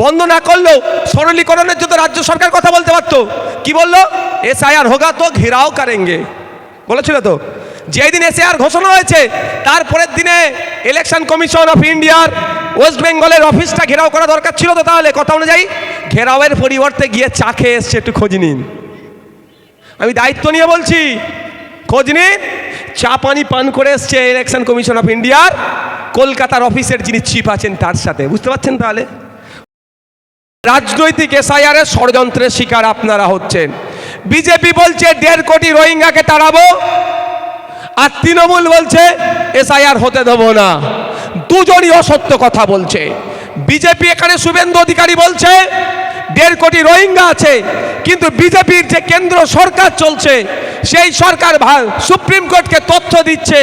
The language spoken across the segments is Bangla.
বন্ধ না করলেও সরলীকরণের জন্য রাজ্য সরকার কথা বলতে পারতো। কি বললো? এসআইআর হোগা তো ঘেরাও করেঙ্গে বলেছিল তো। যেদিন এসআইআর ঘোষণা হয়েছে তারপরের দিনে ইলেকশন কমিশন অফ ইন্ডিয়ার ওয়েস্ট বেঙ্গলের অফিসটা ঘেরাও করা দরকার ছিল তো। তাহলে কথা অনুযায়ী ঘেরাওয়ের পরিবর্তে গিয়ে চা খেয়ে এসছে, একটু খোঁজ নিন। আমি দায়িত্ব নিয়ে বলছি, খোঁজ নিন। চা পানি পান করে এসছে ইলেকশন কমিশন অফ ইন্ডিয়ার কলকাতার অফিসের যিনি চিফ আছেন তার সাথে। বুঝতে পারছেন? তাহলে রাজনৈতিক এসআইআর এর ষড়যন্ত্রের শিকার আপনারা হচ্ছেন। বিজেপি বলছে 1.5 কোটি রোহিঙ্গাকে তাড়াবো, আর তৃণমূল বলছে এসআইআর হতে দেবো না। দুজনই অসত্য কথা বলছে। বিজেপি এখানে শুভেন্দু অধিকারী বলছে 1.5 কোটি রোহিঙ্গা আছে, কিন্তু বিজেপির যে কেন্দ্র সরকার চলছে সেই সরকার সুপ্রিম কোর্টকে তথ্য দিচ্ছে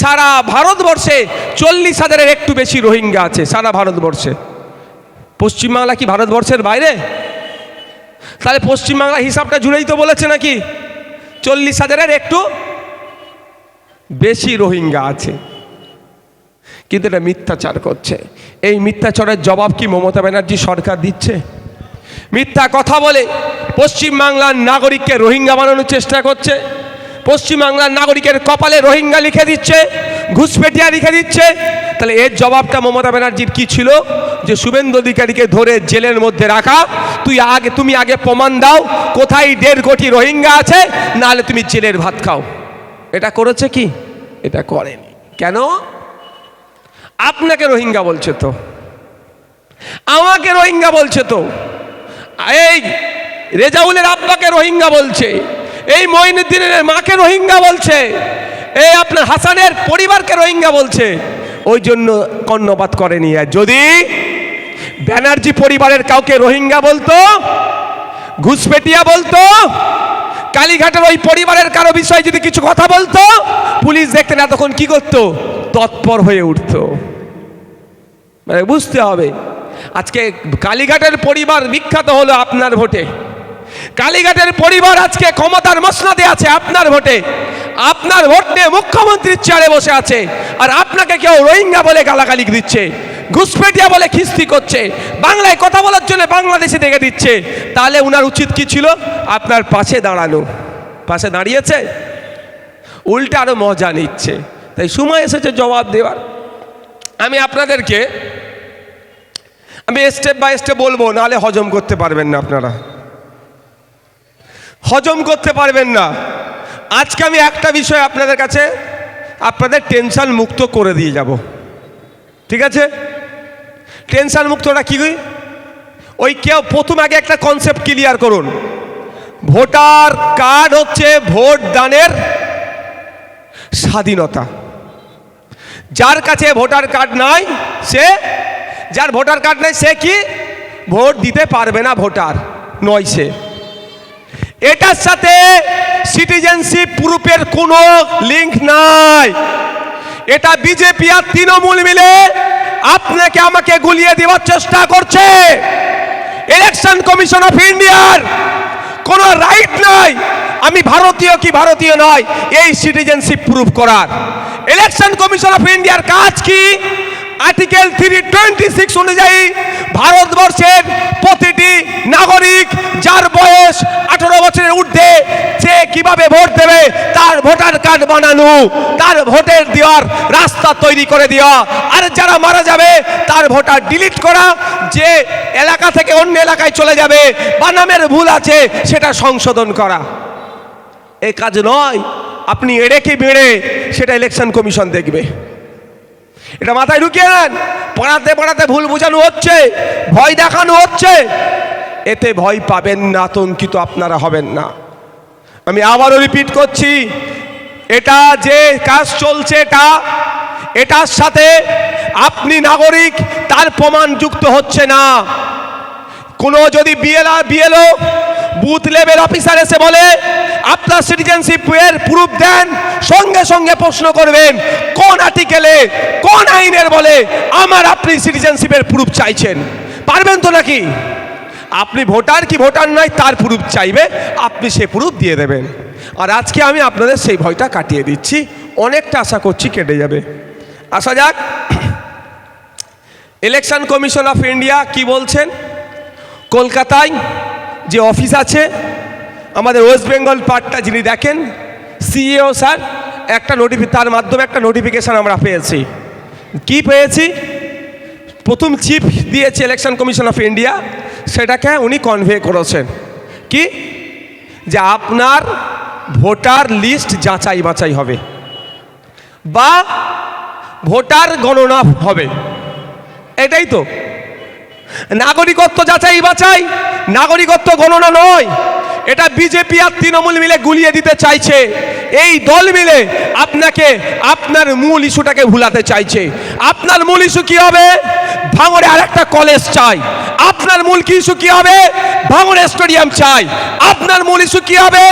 সারা ভারতবর্ষে 40,000-এর একটু বেশি রোহিঙ্গা আছে সারা ভারতবর্ষে। পশ্চিমবাংলা কি ভারতবর্ষের বাইরে? তাহলে পশ্চিমবাংলা হিসাবটা জুড়েই তো বলেছে নাকি 40,000-এর একটু বেশি রোহিঙ্গা আছে, কিন্তু এটা মিথ্যাচার করছে। এই মিথ্যাচারের জবাব কি মমতা ব্যানার্জি সরকার দিচ্ছে? মিথ্যা কথা বলে পশ্চিমবাংলার নাগরিককে রোহিঙ্গা বানানোর চেষ্টা করছে। পশ্চিমবাংলার নাগরিকের কপালে রোহিঙ্গা লিখে দিচ্ছে, ঘুষপেটিয়া লিখে দিচ্ছে। তাহলে এর জবাবটা মমতা ব্যানার্জির কি ছিল? যে শুভেন্দু অধিকারীকে ধরে জেলের মধ্যে রাখা। তুমি আগে প্রমাণ দাও কোথায় 1.5 কোটি রোহিঙ্গা আছে, নাহলে তুমি জেলের ভাত খাও। এটা করেছে কি? এটা করেনি। কেন? আপনাকে রোহিঙ্গা বলছে তো, আমাকে রোহিঙ্গা বলছে তো, এই রেজাউলের আব্বাকে রোহিঙ্গা বলছে, এই মঈনুদ্দিনের মাকে রোহিঙ্গা বলছে, এই আপনার হাসানের পরিবারকে রোহিঙ্গা বলছে। ওই জন্য কর্ণপাত করেনি। আর যদি ব্যানার্জি পরিবারের কাউকে রোহিঙ্গা বলতো, ঘুষপেটিয়া বলতো, কালীঘাটের ওই পরিবারের কারো বিষয়ে যদি কিছু কথা বলতো, পুলিশ দেখতেন এতক্ষণ কি করতো? তৎপর হয়ে উঠতো। মানে বুঝতে হবে, আজকে কালীঘাটের পরিবার বিখ্যাত হলো আপনার ভোটে। কালীঘাটের পরিবার আজকে ক্ষমতার মসনদে আছে আপনার ভোটে। আপনার ভোট নিয়ে মুখ্যমন্ত্রীর চেয়ারে বসে আছে, আর আপনাকে কেউ রোহিঙ্গা বলে গালাগালি দিচ্ছে, ঘুষপেটিয়া বলে খিস্তি করছে, বাংলায় কথা বলার জন্য বাংলাদেশে দেখে দিচ্ছে। তাহলে উনার উচিত কি ছিল? আপনার পাশে দাঁড়ানো। পাশে দাঁড়িয়েছে, উল্টা আরো মজা নিচ্ছে। তাই সময় এসেছে জবাব দেওয়ার। আমি আপনাদেরকে স্টেপ বাই স্টেপ বলবো, নাহলে হজম করতে পারবেন না, আপনারা হজম করতে পারবেন না। আজকে আমি একটা বিষয় আপনাদের কাছে, আপনাদের টেনশন মুক্ত করে দিয়ে যাব। ঠিক আছে? টেনশন মুক্তটা কি? ওই কেউ প্রথম আগে একটা কনসেপ্ট ক্লিয়ার করুন। ভোটার কার্ড হচ্ছে ভোট দানের স্বাধীনতা। যার কাছে ভোটার কার্ড নাই, যার ভোটার কার্ড নেই সে কি ভোট দিতে পারবে না, ভোটার নয় সে। এটার সাথে সিটিজেনশিপ প্রুফের কোনো লিঙ্ক নাই। এটা বিজেপি আর তৃণমূল মিলে আপনাকে আমাকে গুলিয়ে দেওয়ার চেষ্টা করছে। ইলেকশন কমিশন অফ ইন্ডিয়ার কোনো রাইট নাই আমি ভারতীয় কি ভারতীয় নয় এই সিটিজেনশিপ প্রুফ করার। ইলেকশন কমিশন অফ ইন্ডিয়ার কাজ কি? আর্টিকেল 326 অনুযায়ী ভারতবর্ষের প্রতিটি নাগরিক যার বয়স 18 বছরের ঊর্ধ্বে সে কিভাবে ভোট দেবে তার ভোটার কার্ড বানানো, তার ভোটের দেওয়ার রাস্তা তৈরি করে দেওয়া, আর যারা মারা যাবে তার ভোটার ডিলিট করা, যে এলাকা থেকে অন্য এলাকায় চলে যাবে বা নামের ভুল আছে সেটা সংশোধন করা। এই কাজ নয় আপনি এড়ে কি বেড়ে সেটা ইলেকশন কমিশন দেখবে। এটা মাথায় ঢুকিয়ে নেন। পড়াতে পড়াতে ভুল বোঝানো হচ্ছে, ভয় দেখানো হচ্ছে, এতে ভয় পাবেন না, আতঙ্কিত আপনারা হবেন না। আমি আবারও রিপিট করছি, এটা যে কাজ চলছে এটার সাথে আপনি নাগরিক তার প্রমাণ যুক্ত হচ্ছে না। কোনো যদি বিএলও বুথ লেভেল অফিসার এসে বলে আপনার সিটিজেনশিপের প্রুফ দেন, সঙ্গে সঙ্গে প্রশ্ন করবেন কোন আর্টিকেলে কোন আইনের বলে আপনি সিটিজেনশিপের প্রুফ চাইছেন। পারবেন তো নাকি? আপনি ভোটার কি ভোটার নয় তার প্রুফ চাইবে, আপনি সে প্রুফ দিয়ে দেবেন। আর আজকে আমি আপনাদের সেই ভয়টা কাটিয়ে দিচ্ছি, অনেকটা আশা করছি কেটে যাবে। আসা যাক, ইলেকশন কমিশন অফ ইন্ডিয়া কি বলছেন। কলকাতায় যে অফিস আছে আমাদের ওয়েস্ট বেঙ্গল পার্টটা যিনি দেখেন সিইও স্যার, তার মাধ্যমে একটা নোটিফিকেশান আমরা পেয়েছি। কি পেয়েছি? প্রথম চিফ দিয়েছে ইলেকশন কমিশন অফ ইন্ডিয়া, সেটাকে উনি কনভে করেছেন কি, যে আপনার ভোটার লিস্ট যাচাই বাছাই হবে বা ভোটার গণনা হবে। এটাই তো নাগরিকত্ব যাচাই বাছাই, নাগরিকত্ব গণনা নয়। এটা বিজেপি আর তৃণমূল মিলে গুলিয়ে দিতে চাইছে। এই দল মিলে আপনাকে আপনার মূল ইস্যুটাকে ভুলাতে চাইছে। আপনার মূল ইস্যু কি হবে? ভাঙড়ে আরেকটা কলেজ চাই। আপনার মূল কি ইস্যু কি হবে? ভাঙড়ে স্টেডিয়াম চাই। আপনার মূল ইস্যু কি হবে?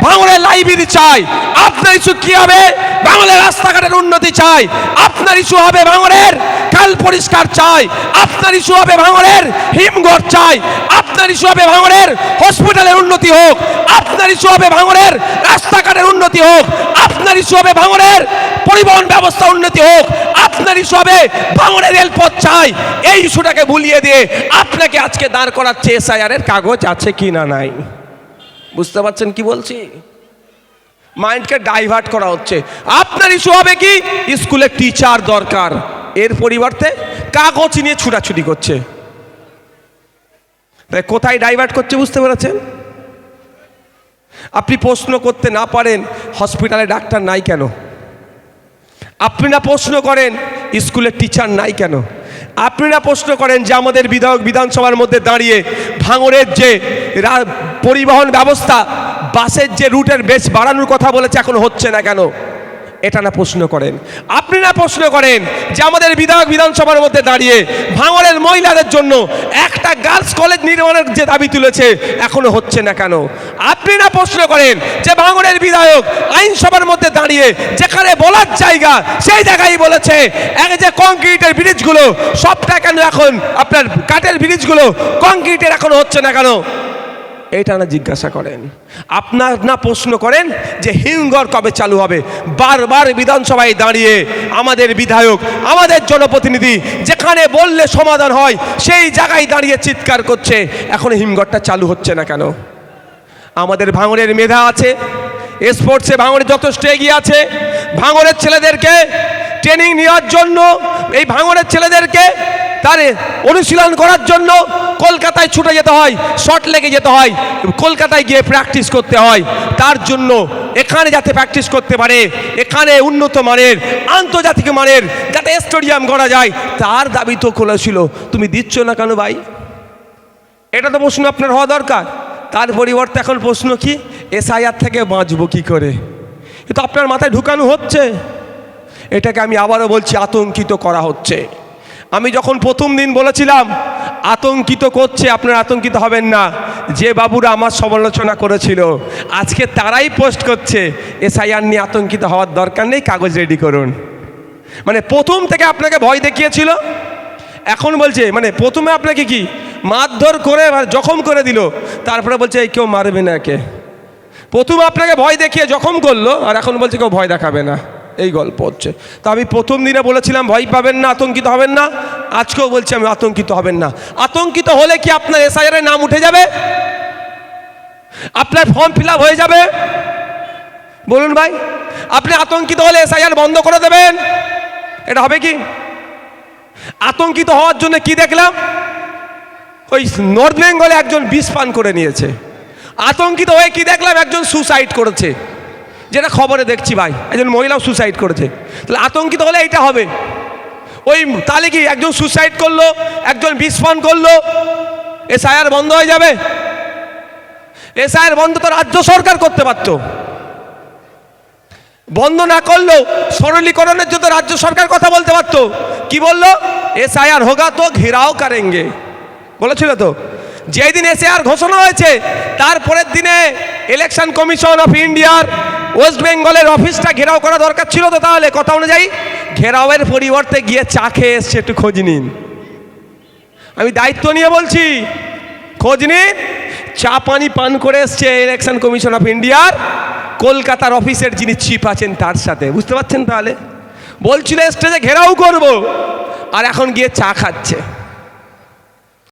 ভাঙড়ে লাইব্রেরি চাই। আপনার ইস্যু কি হবে? ভাঙড়ের রাস্তাঘাটের উন্নতি চাই। আপনার ইস্যু হবে ভাঙড়ের খাল পরিষ্কার চাই। আপনার ইস্যু হবে ভাঙড়ের হিমঘর চাই। আপনার ইস্যু হবে ভাঙড়ের হসপিটালের উন্নতি হোক। আপনার ইস্যু হবে ভাঙড়ের রাস্তাঘাটের উন্নতি হোক। আপনার ইস্যু হবে ভাঙড়ের পরিবহন ব্যবস্থা উন্নতি হোক। আপনার ইস্যু হবে ভাঙড়ের রেলপথ চাই। এই ইস্যুটাকে ভুলিয়ে দিয়ে আপনাকে আজকে দাঁড় করাচ্ছে এসআইআর এর কাগজ আছে কি না নাই। বুঝতে পারছেন কি বলছি? মাইন্ডকে ডাইভার্ট করা হচ্ছে। আপনার ইস্যু হবে কি, স্কুলে টিচার দরকার, এর পরিবর্তে কাগজ নিয়ে ছুটাছুটি করছে। তাই কোথায় ডাইভার্ট করছে বুঝতে পেরেছেন? আপনি প্রশ্ন করতে না পারেন হসপিটালে ডাক্তার নাই কেন? আপনি না প্রশ্ন করেন স্কুলের টিচার নাই কেন? আপনি না প্রশ্ন করেন যে আমাদের বিধায়ক বিধানসভার মধ্যে দাঁড়িয়ে ভাঙড়ের যে পরিবহন ব্যবস্থা, বাসের যে রুটের বেশ বাড়ানোর কথা বলেছে এখনো হচ্ছে না কেন? এটা না প্রশ্ন করেন। আপনি না প্রশ্ন করেন যে আমাদের বিধায়ক বিধানসভার মধ্যে দাঁড়িয়ে ভাঙড়ের মহিলাদের জন্য একটা গার্লস কলেজ নির্মাণের যে দাবি তুলেছে এখনো হচ্ছে না কেন? আপনি না প্রশ্ন করেন যে ভাঙড়ের বিধায়ক আইনসভার মধ্যে দাঁড়িয়ে যেখানে বলার জায়গা সেই জায়গায় বলেছে এক যে কংক্রিটের ব্রিজগুলো সবটা কেন এখন আপনার কাঠের ব্রিজগুলো কংক্রিটের এখনো হচ্ছে না কেন? এটা না জিজ্ঞাসা করেন। আপনার না প্রশ্ন করেন যে হিমঘর কবে চালু হবে। বারবার বিধানসভায় দাঁড়িয়ে আমাদের বিধায়ক, আমাদের জনপ্রতিনিধি যেখানে বললে সমাধান হয় সেই জায়গায় দাঁড়িয়ে চিৎকার করছে এখন হিমঘরটা চালু হচ্ছে না কেন? আমাদের ভাঙড়ের মেধা আছে, স্পোর্টসে ভাঙড়ে যথেষ্ট এগিয়ে আছে। ভাঙড়ের ছেলেদেরকে ট্রেনিং নেওয়ার জন্য, এই ভাঙড়ের ছেলেদেরকে তার অনুশীলন করার জন্য কলকাতায় ছুটে যেতে হয়, শর্ট লেগে যেতে হয়, কলকাতায় গিয়ে প্র্যাকটিস করতে হয়। তার জন্য এখানে যাতে প্র্যাকটিস করতে পারে, এখানে উন্নত মানের আন্তর্জাতিক মানের যাতে স্টেডিয়াম করা যায় তার দাবি তো করেছিল। তুমি দিচ্ছ না কেন ভাই? এটা তো প্রশ্ন আপনার হওয়া দরকার। তার পরিবর্তে এখন প্রশ্ন কি, এসআইআর থেকে বাঁচবো কি করে? এ তো আপনার মাথায় ঢুকানো হচ্ছে। এটাকে আমি আবারও বলছি, আতঙ্কিত করা হচ্ছে। আমি যখন প্রথম দিন বলেছিলাম আতঙ্কিত করছে, আপনারা আতঙ্কিত হবেন না। যে বাবুরা আমার সমালোচনা করেছিল আজকে তারাই পোস্ট করছে এসআইআর নিয়ে আতঙ্কিত হওয়ার দরকার নেই, কাগজ রেডি করুন। মানে প্রথম থেকে আপনাকে ভয় দেখিয়েছিল, এখন বলছে মানে প্রথমে আপনাকে কি মারধর করে জখম করে দিল, তারপরে বলছে এই কেউ মারবে না কে। প্রথমে আপনাকে ভয় দেখিয়ে জখম করলো আর এখন বলছে কেউ ভয় দেখাবে না। এই গল্প হচ্ছে। তো আমি প্রথম দিনে বলেছিলাম ভয় পাবেন না, আতঙ্কিত হবেন না। আজকেও বলছি আমি আতঙ্কিত হবেন না। আতঙ্কিত হলে কি আপনার এসআইআর নাম উঠে যাবে? আপনার ফর্ম ফিল আপ হয়ে যাবে? বলুন ভাই, আপনি আতঙ্কিত হলে এসআইআর বন্ধ করে দেবেন? এটা হবে কি? আতঙ্কিত হওয়ার জন্য কি দেখলাম, ওই নর্থ বেঙ্গলে একজন বিষ পান করে নিয়েছে। আতঙ্কিত হয়ে কি দেখলাম, একজন সুসাইড করেছে, যেটা খবরে দেখছি ভাই, একজন মহিলাও সুসাইড করেছে। তাহলে আতঙ্কিত হলে এইটা হবে। ওই তাহলে কি একজন সুসাইড করলো, একজন বিষ পান করলো, এসআইআর বন্ধ হয়ে যাবে? এসআইআর বন্ধ তো রাজ্য সরকার করতে পারতো। বন্ধ না করলেও সরলীকরণের জন্য রাজ্য সরকার কথা বলতে পারতো। কি বললো? এসআইআর হোগা তো ঘেরাও করেঙ্গে বলেছিল তো। যেদিন এসআইআর ঘোষণা হয়েছে তারপরের দিনে ইলেকশন কমিশন অফ ইন্ডিয়ার ওয়েস্ট বেঙ্গলের অফিসটা ঘেরাও করা দরকার ছিল তো। তাহলে কথা অনুযায়ী ঘেরাওয়ের পরিবর্তে গিয়ে চা খেয়ে এসছে, একটু খোঁজ নিন। আমি দায়িত্ব নিয়ে বলছি, খোঁজ নিন। চা পানি পান করে এসছে ইলেকশন কমিশন অফ ইন্ডিয়ার কলকাতার অফিসের যিনি চিফ আছেন তার সাথে। বুঝতে পারছেন? তাহলে বলছিল স্টেজে ঘেরাও করব, আর এখন গিয়ে চা খাচ্ছে।